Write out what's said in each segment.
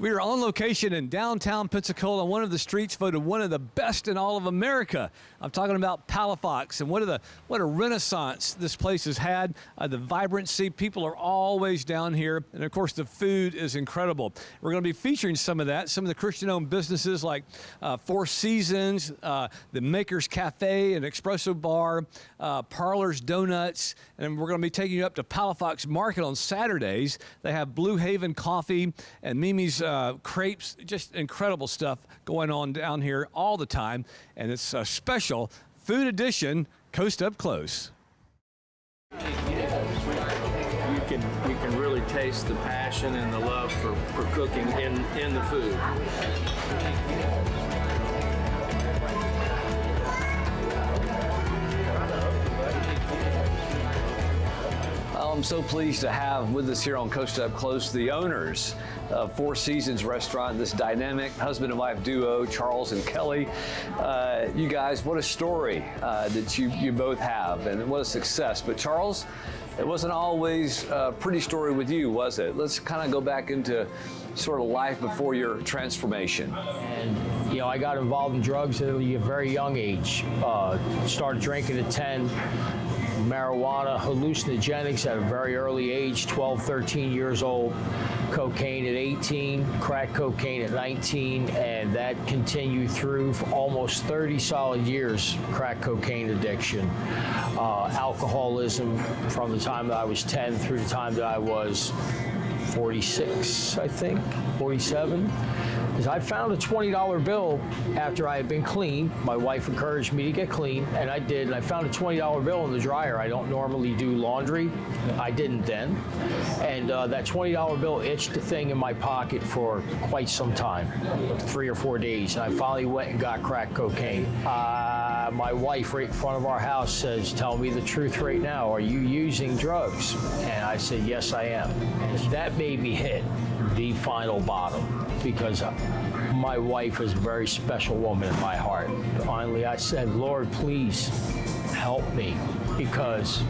We are on location in downtown Pensacola, one of the streets voted one of the best in all of America. I'm talking about Palafox, and what a renaissance this place has had. The vibrancy, people are always down here, and of course the food is incredible. We're going to be featuring some of that, some of the Christian-owned businesses like Four Seasons, the Maker's Cafe, an espresso bar, Parlor's Donuts, and we're going to be taking you up to Palafox Market on Saturdays. They have Blue Haven Coffee and Mimi's crepes, just incredible stuff going on down here all the time, and it's a special food edition, Coast Up Close. You can really taste the passion and the love for cooking in the food. I'm so pleased to have with us here on Coast Up Close the owners of Four Seasons Restaurant, this dynamic husband and wife duo, Charles and Kelly. You guys, what a story that you both have, and what a success. But Charles, it wasn't always a pretty story with you, was it? Let's kind of go back into sort of life before your transformation. And, you know, I got involved in drugs at a very young age. Started drinking at 10. Marijuana, hallucinogenics at a very early age, 12, 13 years old, cocaine at 18, crack cocaine at 19, and that continued through for almost 30 solid years, crack cocaine addiction. Alcoholism from the time that I was 10 through the time that I was 46, I think, 47. Is I found a $20 bill after I had been clean. My wife encouraged me to get clean, and I did. And I found a $20 bill in the dryer. I don't normally do laundry. I didn't then. And that $20 bill itched a thing in my pocket for quite some time, 3 or 4 days. And I finally went and got crack cocaine. My wife right in front of our house says, "Tell me the truth right now. Are you using drugs?" And I said, "Yes, I am." And that made me hit the final bottom, because my wife is a very special woman in my heart. Finally, I said, "Lord, please help me, because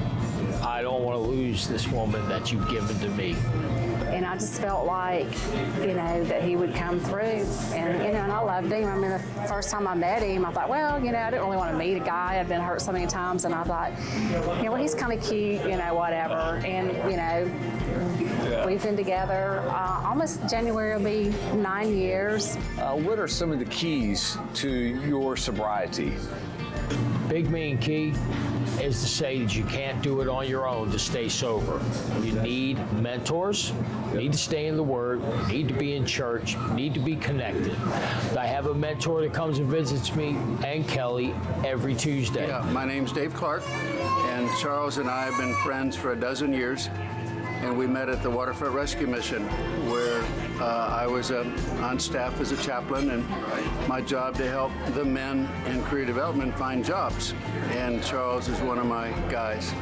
I don't want to lose this woman that you've given to me." And I just felt like, you know, that he would come through. And, you know, and I loved him. I mean, the first time I met him, I thought, well, you know, I didn't really want to meet a guy. I'd been hurt so many times. And I thought, you know, well, he's kind of cute, you know, whatever. And, you know, we've been together almost January will be 9 years. What are some of the keys to your sobriety? Big main key is to say that you can't do it on your own to stay sober. You need mentors, you need to stay in the Word, you need to be in church, you need to be connected. I have a mentor that comes and visits me and Kelly every Tuesday. Yeah, my name's Dave Clark, and Charles and I have been friends for a dozen years. And we met at the Waterfront Rescue Mission, where I was on staff as a chaplain, and my job to help the men in career development find jobs. And Charles is one of my guys.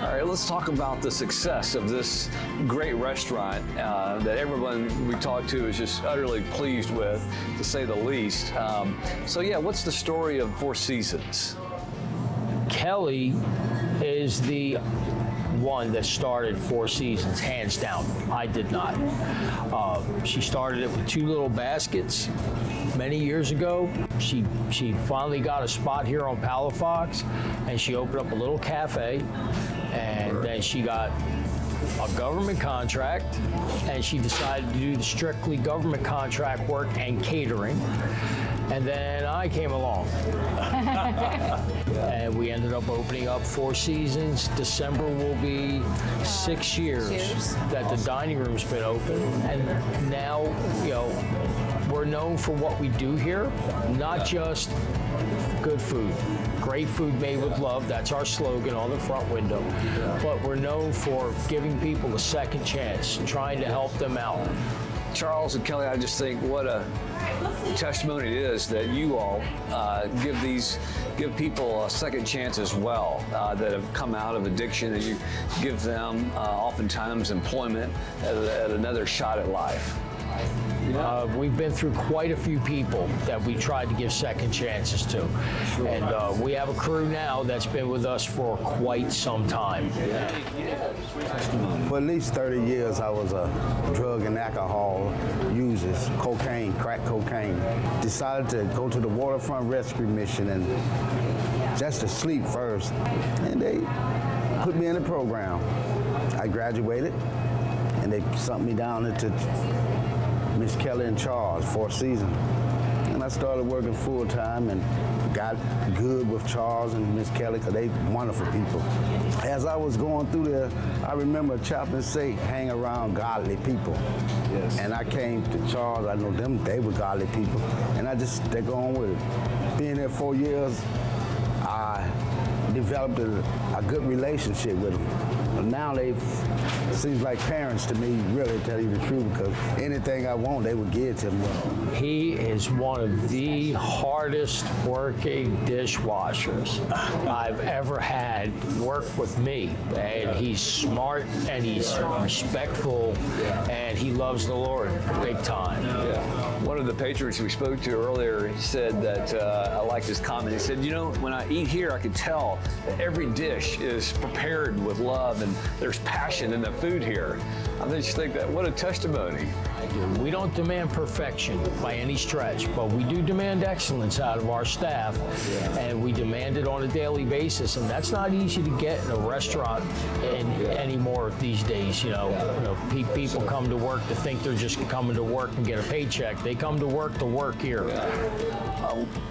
All right, let's talk about the success of this great restaurant that everyone we talked to is just utterly pleased with, to say the least. So yeah, what's the story of Four Seasons? Kelly is the one that started Four Seasons, hands down. I did not. She started it with 2 little baskets many years ago. She finally got a spot here on Palafox, and she opened up a little cafe, and then she got a government contract, and she decided to do the strictly government contract work and catering. And then I came along. And we ended up opening up Four Seasons. December will be 6 years that the dining room's been open. And now, you know, we're known for what we do here, not just good food. Great food made with love, that's our slogan on the front window. But we're known for giving people a second chance, trying to help them out. Charles and Kelly, I just think what a testimony it is that you all give people a second chance as well, that have come out of addiction, and you give them oftentimes employment at another shot at life. We've been through quite a few people that we tried to give second chances to. And we have a crew now that's been with us for quite some time. For at least 30 years, I was a drug and alcohol user, cocaine, crack cocaine. Decided to go to the waterfront rescue mission and just to sleep first. And they put me in the program. I graduated, and they sent me down into Miss Kelly and Charles, 4th season. And I started working full time and got good with Charles and Miss Kelly because they wonderful people. As I was going through there, I remember Chaplain say, hang around godly people. Yes. And I came to Charles, I know them, they were godly people. And I just stuck on with it. Being there 4 years, I developed a good relationship with them. Now they seems like parents to me, really, to tell you the truth, because anything I want, they would give to me. He is one of the hardest working dishwashers I've ever had work with me. And he's smart, and he's respectful, and he loves the Lord big time. One of the patrons we spoke to earlier, he said that, I liked his comment, he said, you know, when I eat here, I can tell that every dish is prepared with love and there's passion in the food here. I just think that, what a testimony. We don't demand perfection by any stretch, but we do demand excellence out of our staff, and we demand it on a daily basis, and that's not easy to get in a restaurant anymore these days. You know, people come to work to think they're just coming to work and get a paycheck. They come to work here.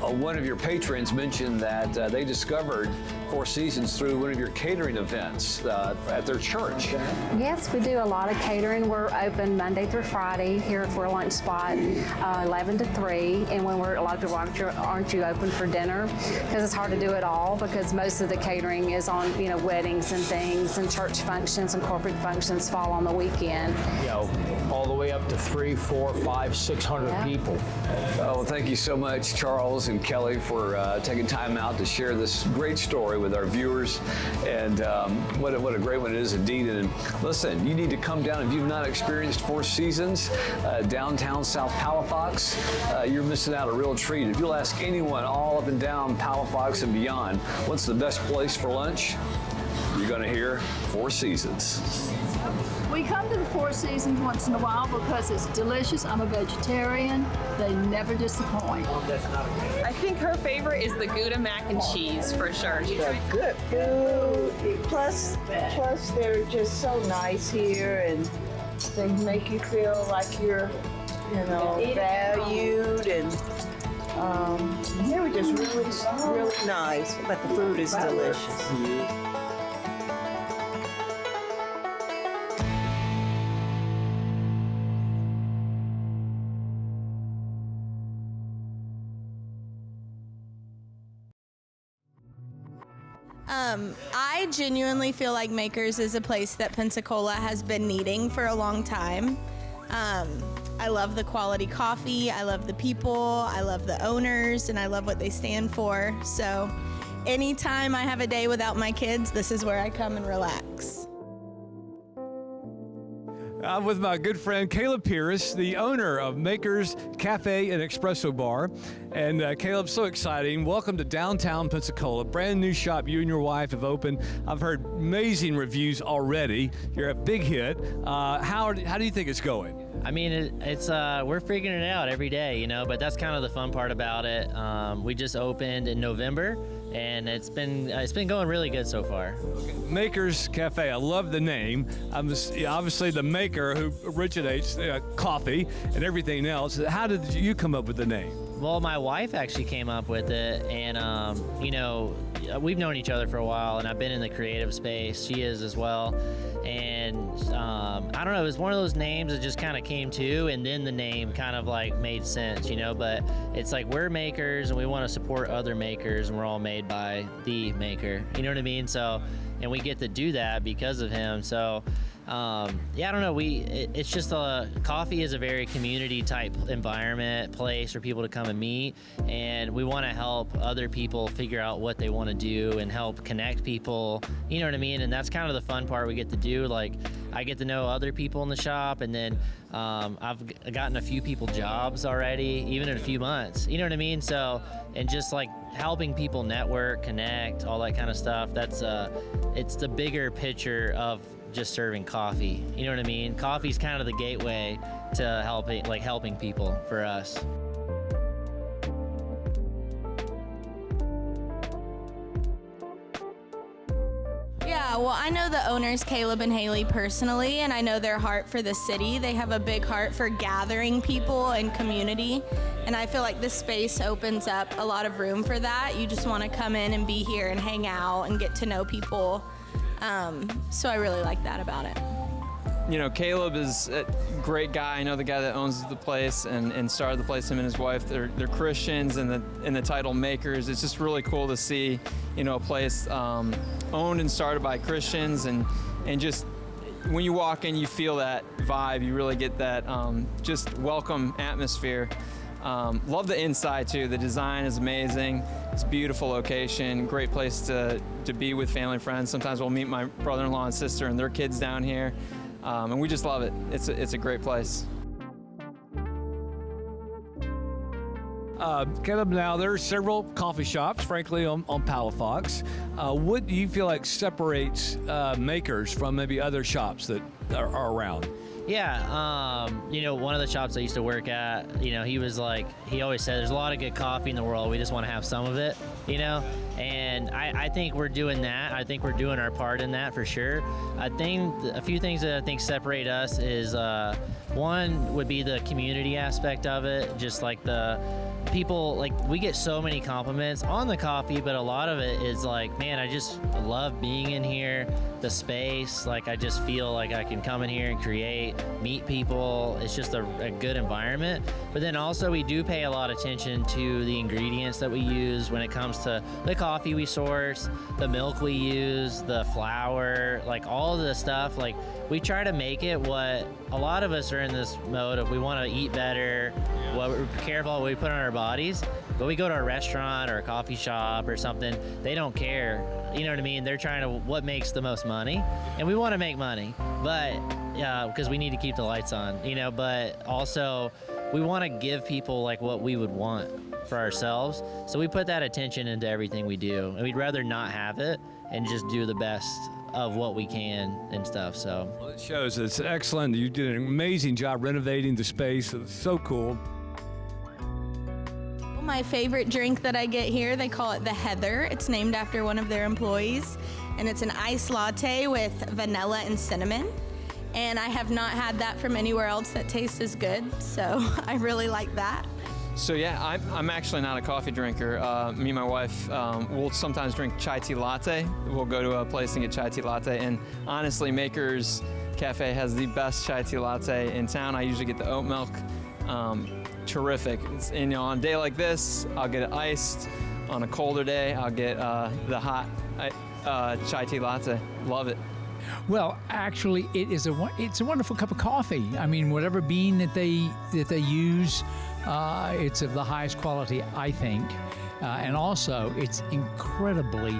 One of your patrons mentioned that they discovered Four Seasons through one of your catering events at their church. Yes, we do a lot of catering. We're open Monday through Friday here for a lunch spot, 11 to 3. And when a lot of people aren't you open for dinner? Because it's hard to do it all, because most of the catering is on, weddings and things, and church functions and corporate functions fall on the weekend. All the way up to 300, 400, 500, 600 people. Well, thank you so much, Charles and Kelly, for taking time out to share this great story with our viewers. And what a great one it is indeed. And listen, you need to come down if you've not experienced Four Seasons, downtown South Palafox. You're missing out a real treat. If you'll ask anyone all up and down Palafox and beyond, what's the best place for lunch? You're going to hear Four Seasons. We come to the Four Seasons once in a while because it's delicious. I'm a vegetarian. They never disappoint. I think her favorite is the Gouda mac and cheese, for sure. Good food. Plus they're just so nice here, and they make you feel like you're, valued, and they were just really nice. But the food is delicious. I genuinely feel like Makers is a place that Pensacola has been needing for a long time. I love the quality coffee, I love the people, I love the owners, and I love what they stand for. So anytime I have a day without my kids, this is where I come and relax. I'm with my good friend Caleb Pierce, the owner of Makers Cafe and Espresso Bar. And Caleb, so exciting. Welcome to downtown Pensacola, brand new shop you and your wife have opened. I've heard amazing reviews already. You're a big hit. How do you think it's going? I mean, it's we're figuring it out every day, but that's kind of the fun part about it. We just opened in November, and it's been going really good so far. Makers Cafe, I love the name. Obviously the maker who originates coffee and everything else. How did you come up with the name? Well, my wife actually came up with it, and we've known each other for a while, and I've been in the creative space. She is as well. And I don't know, it was one of those names that just kind of came to, and then the name kind of made sense, but it's like we're makers and we want to support other makers, and we're all made by the maker, you know what I mean? So, and we get to do that because of him. So I don't know, it's just coffee is a very community type environment, place for people to come and meet, and we want to help other people figure out what they want to do and help connect people, you know what I mean? And that's kind of the fun part we get to do. I get to know other people in the shop, and then I've gotten a few people jobs already, even in a few months. You know what I mean? So, and just like helping people network, connect, all that kind of stuff. That's it's the bigger picture of just serving coffee. You know what I mean? Coffee's kind of the gateway to helping people for us. Yeah, well, I know the owners, Caleb and Haley, personally, and I know their heart for the city. They have a big heart for gathering people and community, and I feel like this space opens up a lot of room for that. You just want to come in and be here and hang out and get to know people. So I really like that about it. You know, Caleb is a great guy. I know the guy that owns the place and started the place. Him and his wife, they're Christians and the title makers. It's just really cool to see, you know, a place owned and started by Christians, and just when you walk in, you feel that vibe. You really get that just welcome atmosphere. Love the inside too. The design is amazing. It's a beautiful location, great place to be with family and friends. Sometimes we'll meet my brother-in-law and sister and their kids down here. And we just love it. It's a great place. Caleb, now there's several coffee shops, frankly, on Palafox. What do you feel like separates Makers from maybe other shops that are around? Yeah, you know, one of the shops I used to work at, you know, he always said, there's a lot of good coffee in the world. We just want to have some of it, you know? And I think we're doing that. I think we're doing our part in that for sure. I think a few things that I think separate us is one would be the community aspect of it, just like the people, like we get so many compliments on the coffee, but a lot of it is like, man, I just love being in here, the space, like I just feel like I can come in here and create, meet people. It's just a good environment. But then also we do pay a lot of attention to the ingredients that we use when it comes to the coffee we source, the milk we use, the flour, like all of the stuff. Like we try to make it what a lot of us are in this mode of we want to eat better, what we're careful what we put on our bodies. But we go to a restaurant or a coffee shop or something, they don't care. You know what I mean? They're trying to what makes the most money, and we want to make money, but because we need to keep the lights on, you know. But also, we want to give people like what we would want for ourselves. So we put that attention into everything we do, and we'd rather not have it and just do the best of what we can and stuff. So well, it shows. It's excellent. You did an amazing job renovating the space. It's so cool. My favorite drink that I get here, they call it the Heather. It's named after one of their employees, and it's an iced latte with vanilla and cinnamon. And I have not had that from anywhere else that tastes as good, so I really like that. So yeah, I'm actually not a coffee drinker. Me and my wife, we'll sometimes drink chai tea latte. We'll go to a place and get chai tea latte, and honestly, Makers Cafe has the best chai tea latte in town. I usually get the oat milk. Terrific. And you know, on a day like this, I'll get it iced. On a colder day, I'll get the hot chai tea latte. Love it. Well, actually, it's a wonderful cup of coffee. I mean, whatever bean that they use, it's of the highest quality, I think, and also it's incredibly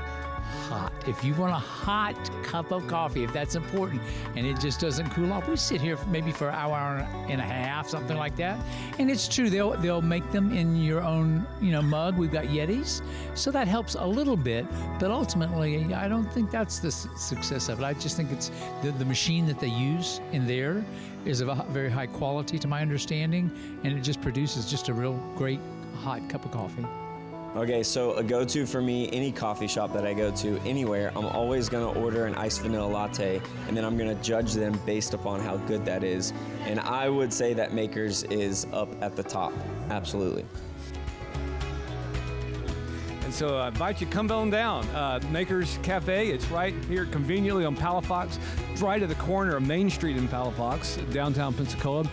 hot. If you want a hot cup of coffee, if that's important, and it just doesn't cool off, we sit here maybe for an hour and a half, something like that. And it's true, they'll make them in your own, you know, mug. We've got Yetis, so that helps a little bit. But ultimately, I don't think that's the success of it. I just think it's the machine that they use in there is of a very high quality, to my understanding, and it just produces just a real great hot cup of coffee. Okay, so a go-to for me, any coffee shop that I go to, anywhere, I'm always gonna order an iced vanilla latte, and then I'm gonna judge them based upon how good that is. And I would say that Makers is up at the top, absolutely. And so I invite you to come on down. Makers Cafe, it's right here conveniently on Palafox. It's right at the corner of Main Street in Palafox, downtown Pensacola.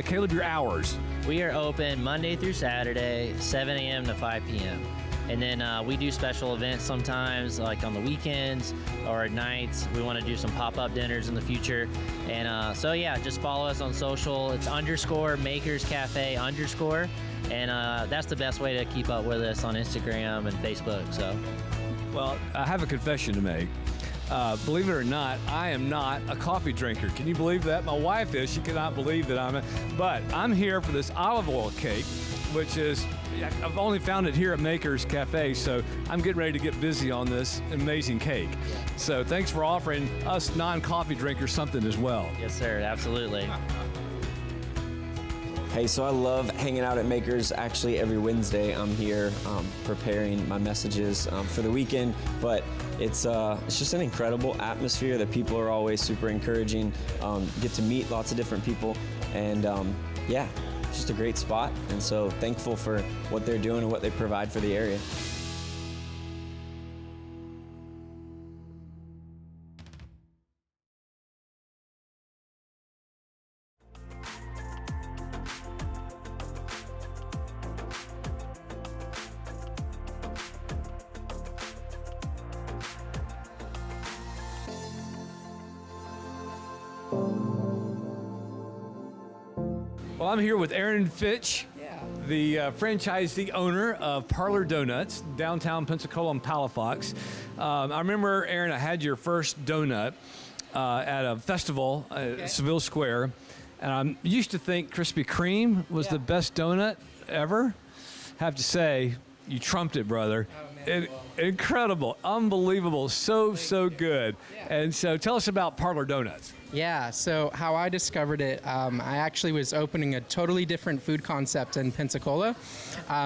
Caleb, your hours? We are open Monday through Saturday, 7 a.m. to 5 p.m. And then we do special events sometimes, like on the weekends or at nights. We want to do some pop-up dinners in the future. And so yeah, just follow us on social. It's _Makers Cafe _. And that's the best way to keep up with us on Instagram and Facebook. So, well, I have a confession to make. Believe it or not, I am not a coffee drinker. Can you believe that? My wife is. She cannot believe that but I'm here for this olive oil cake, which is, I've only found it here at Maker's Cafe, so I'm getting ready to get busy on this amazing cake. So thanks for offering us non-coffee drinkers something as well. Yes, sir. Absolutely. Hey, so I love hanging out at Maker's. Actually, every Wednesday I'm here preparing my messages for the weekend, but it's just an incredible atmosphere. The people are always super encouraging. Get to meet lots of different people, and yeah, it's just a great spot. And so thankful for what they're doing and what they provide for the area. Well, I'm here with Aaron Fitch, the franchisee owner of Parlor Donuts, downtown Pensacola and Palafox. I remember, Aaron, I had your first donut at a festival at Seville Square, and I used to think Krispy Kreme was the best donut ever. Have to say, you trumped it, brother. Incredible, unbelievable, so good. And so tell us about Parlor Donuts. Yeah, so how I discovered it, I actually was opening a totally different food concept in Pensacola.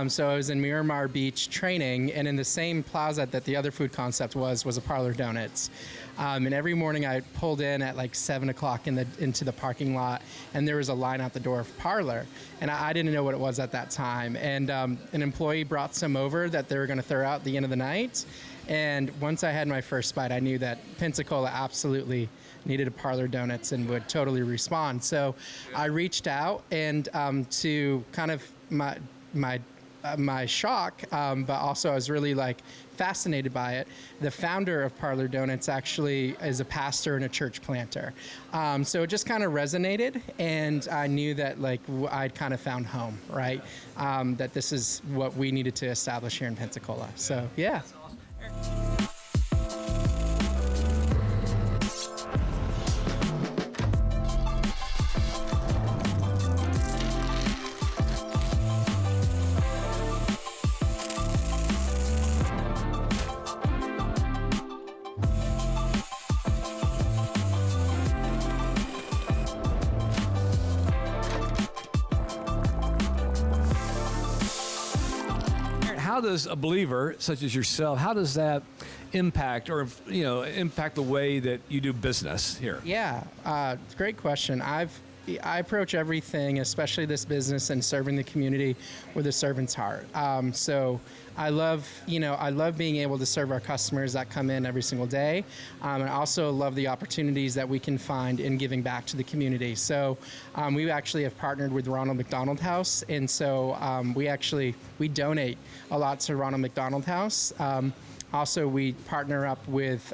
So I was in Miramar Beach training, and in the same plaza that the other food concept was a Parlor Donuts. And every morning I pulled in at like 7 o'clock into the parking lot, and there was a line out the door of Parlor. And I didn't know what it was at that time. And an employee brought some over that they were going to throw out at the end of the night. And once I had my first bite, I knew that Pensacola absolutely needed a Parlor Donuts and would totally respond. So I reached out, and to kind of my shock, but also I was really like fascinated by it. The founder of Parlor Donuts actually is a pastor and a church planter. So it just kind of resonated, and I knew that like I'd kind of found home, right? That this is what we needed to establish here in Pensacola. So yeah. How does a believer such as yourself, how does that impact the way that you do business here? Yeah, great question. I approach everything, especially this business and serving the community, with a servant's heart. So I love being able to serve our customers that come in every single day. And I also love the opportunities that we can find in giving back to the community. So we actually have partnered with Ronald McDonald House. And so we donate a lot to Ronald McDonald House. Also, we partner up with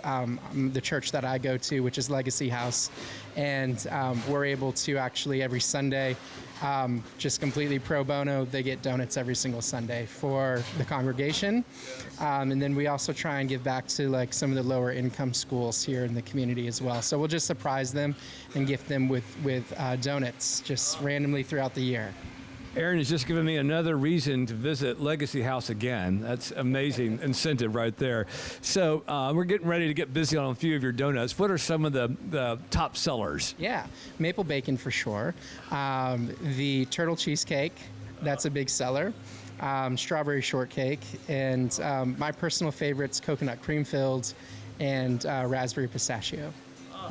the church that I go to, which is Legacy House, and we're able to actually every Sunday, just completely pro bono, they get donuts every single Sunday for the congregation. And then we also try and give back to like some of the lower income schools here in the community as well. So we'll just surprise them and gift them with donuts just randomly throughout the year. Aaron has just given me another reason to visit Legacy House again. That's amazing incentive right there. So we're getting ready to get busy on a few of your donuts. What are some of the top sellers? Yeah, maple bacon for sure. The turtle cheesecake, that's a big seller. Strawberry shortcake, and my personal favorites, coconut cream filled and raspberry pistachio.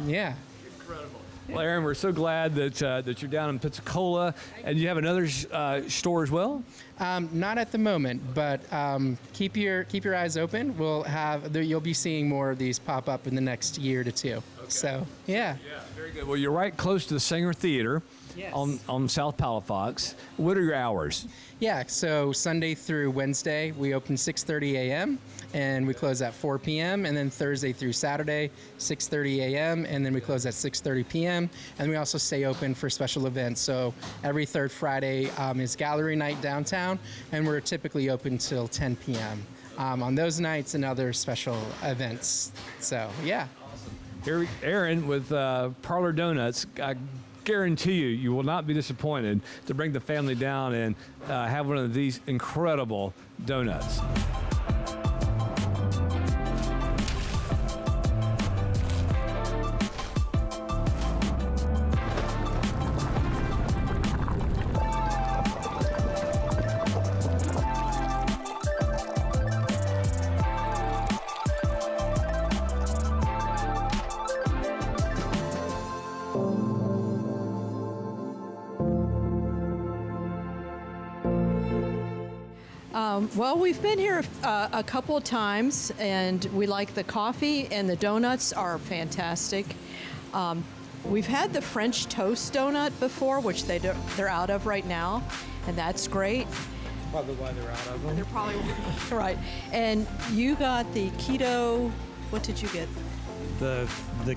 Yeah. Incredible. Well, Aaron, we're so glad that you're down in Pensacola, and you have another store as well. Not at the moment, but keep your eyes open. You'll be seeing more of these pop up in the next year to two. Okay. So yeah. Yeah, very good. Well, you're right close to the Singer Theater. Yes. On South Palafox. What are your hours? Yeah, so Sunday through Wednesday, we open 6:30 a.m. and we close at 4 p.m. And then Thursday through Saturday, 6:30 a.m. and then we close at 6:30 p.m. And we also stay open for special events. So every third Friday is gallery night downtown, and we're typically open till 10 p.m. On those nights and other special events. So yeah. Here, Aaron with Parlor Donuts. I guarantee you will not be disappointed to bring the family down and have one of these incredible donuts. Well, we've been here a couple of times, and we like the coffee, and the donuts are fantastic. We've had the French toast donut before, which they're out of right now, and that's great. Probably why they're out of them. They're probably right. And you got the keto. What did you get? The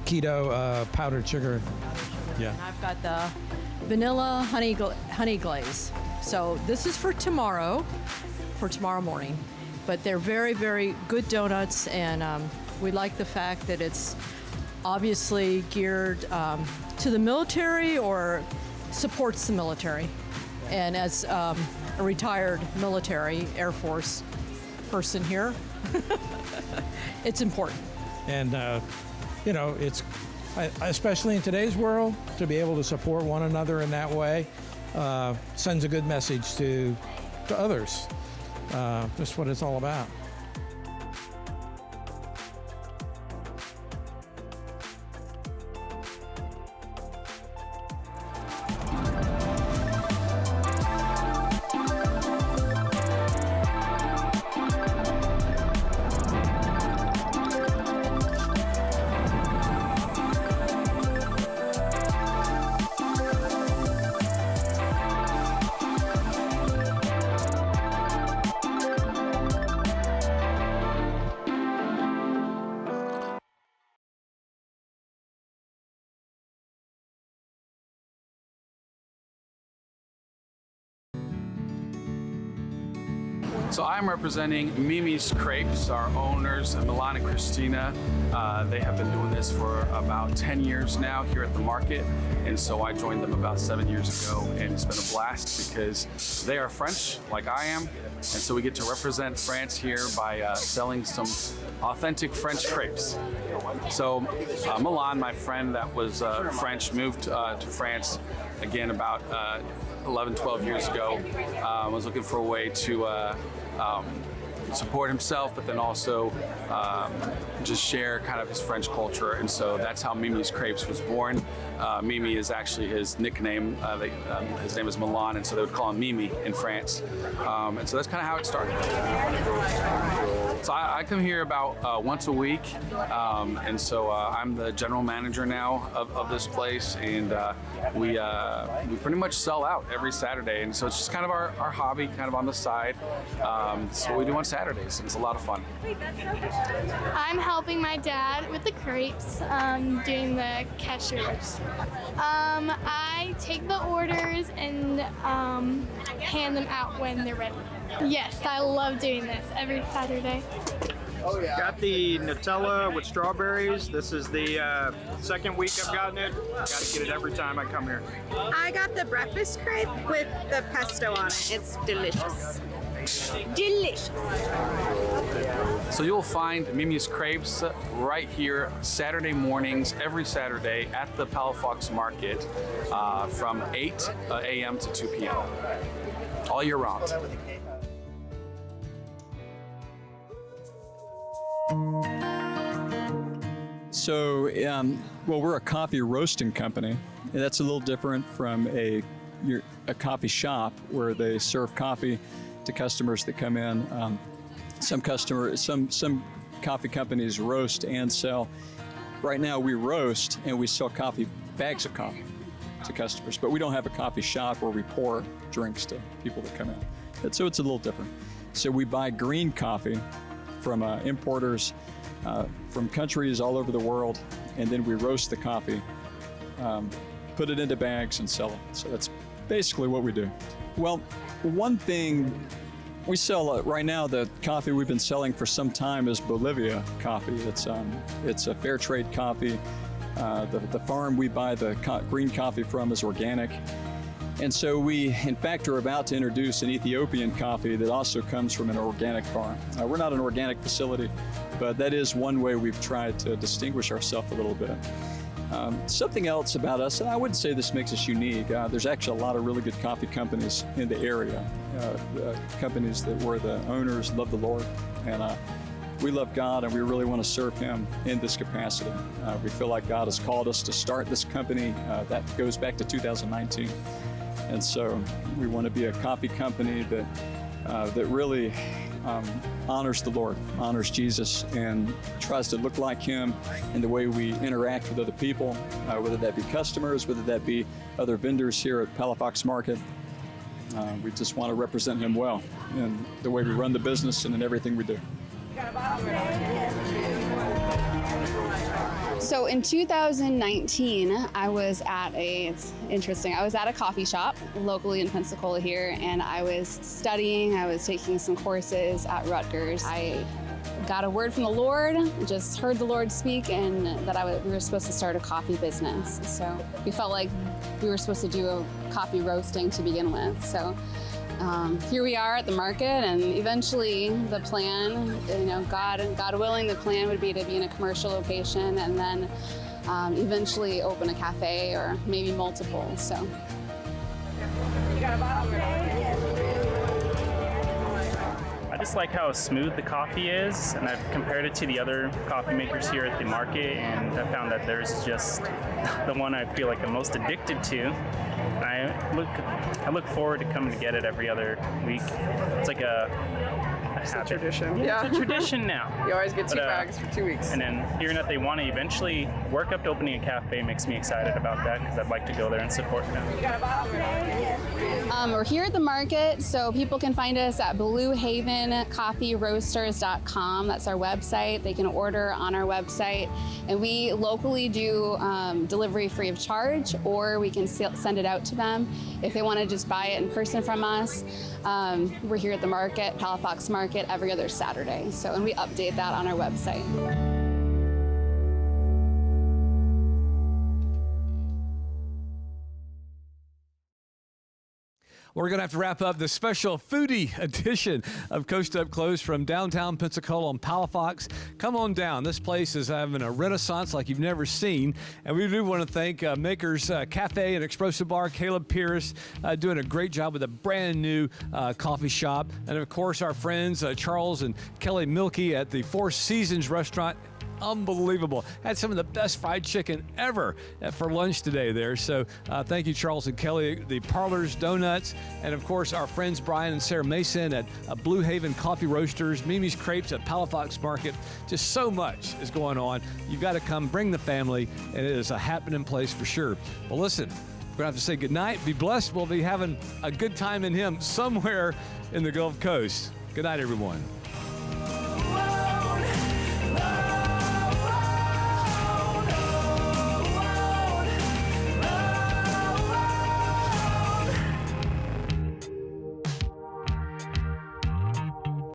keto powdered sugar. Yeah. And I've got the vanilla honey glaze. So this is for tomorrow morning. But they're very, very good donuts, and we like the fact that it's obviously geared to the military or supports the military. And as a retired military Air Force person here, it's important. And, it's especially in today's world, to be able to support one another in that way sends a good message to others. Just what it's all about. So I'm representing Mimi's Crepes, our owners, Milan and Christina. They have been doing this for about 10 years now here at the market. And so I joined them about 7 years ago, and it's been a blast because they are French, like I am. And so we get to represent France here by selling some authentic French crepes. So Milan, my friend that was French, moved to France again about 11, 12 years ago. Was looking for a way to support himself, but then also just share kind of his French culture. And so that's how Mimi's Crepes was born. Mimi is actually his nickname. His name is Milan, and so they would call him Mimi in France. And so that's kind of how it started. So I come here about once a week, and so I'm the general manager now of this place, and we pretty much sell out every Saturday, and so it's just kind of our hobby, kind of on the side. It's what we do on Saturdays, and it's a lot of fun. I'm helping my dad with the crepes, doing the cashiers. I take the orders and hand them out when they're ready. Yes, I love doing this every Saturday. Oh, yeah. Got the Nutella with strawberries. This is the second week I've gotten it. Got to get it every time I come here. I got the breakfast crepe with the pesto on it. It's delicious. Delicious. So you'll find Mimi's Crepes right here Saturday mornings, every Saturday at the Palafox Market from 8 a.m. to 2 p.m. all year round. So, well, we're a coffee roasting company, and that's a little different from a coffee shop where they serve coffee to customers that come in. Some coffee companies roast and sell. Right now, we roast and we sell bags of coffee to customers, but we don't have a coffee shop where we pour drinks to people that come in. And so it's a little different. So we buy green coffee from importers from countries all over the world, and then we roast the coffee, put it into bags, and sell it. So that's basically what we do. Well, one thing We sell right now the coffee we've been selling for some time is Bolivia coffee. It's a fair trade coffee. The farm we buy the green coffee from is organic. And so we, in fact, are about to introduce an Ethiopian coffee that also comes from an organic farm. We're not an organic facility, but that is one way we've tried to distinguish ourselves a little bit. Something else about us, and I wouldn't say this makes us unique, there's actually a lot of really good coffee companies in the area, companies that where the owners love the Lord, and we love God and we really want to serve Him in this capacity. We feel like God has called us to start this company. That goes back to 2019. And so we want to be a coffee company that really honors the Lord, honors Jesus, and tries to look like Him in the way we interact with other people, whether that be customers, whether that be other vendors here at Palafox Market. We just want to represent Him well in the way we run the business and in everything we do. So in 2019, I was at it's interesting, I was at a coffee shop locally in Pensacola here, and I was studying, I was taking some courses at Rutgers. I got a word from the Lord, just heard the Lord speak, and that we were supposed to start a coffee business. So we felt like we were supposed to do a coffee roasting to begin with. So here we are at the market, and eventually the plan, God willing, the plan would be to be in a commercial location and then eventually open a cafe or maybe multiple. So. I just like how smooth the coffee is, and I've compared it to the other coffee makers here at the market, and I found that there's just the one I feel like I'm most addicted to. I look forward to coming to get it every other week. It's like a habit. Tradition. Yeah, it's a tradition now. You always get 2 bags for 2 weeks. And then hearing that they want to eventually work up to opening a cafe makes me excited about that, because I'd like to go there and support them. We're here at the market, so people can find us at BlueHavenCoffeeRoasters.com. That's our website. They can order on our website, and we locally do delivery free of charge, or we can send it out to them if they want to just buy it in person from us. We're here at the market, Palafox Market, every other Saturday. So, and we update that on our website. We're going to have to wrap up the special foodie edition of Coast Up Close from downtown Pensacola on Palafox. Come on down. This place is having a renaissance like you've never seen. And we do want to thank Makers Cafe and Espresso Bar, Caleb Pierce, doing a great job with a brand new coffee shop. And of course, our friends Charles and Kelly Milkey at the Four Seasons Restaurant. Unbelievable. Had some of the best fried chicken ever for lunch today there. So thank you, Charles and Kelly, the Parlors Donuts, and of course our friends Brian and Sarah Mason at Blue Haven Coffee Roasters, Mimi's Crepes at Palafox Market. Just so much is going on. You've got to come, bring the family, and it is a happening place for sure. Well, listen, we're going to have to say goodnight. Be blessed. We'll be having a good time in Him somewhere in the Gulf Coast. Good night, everyone.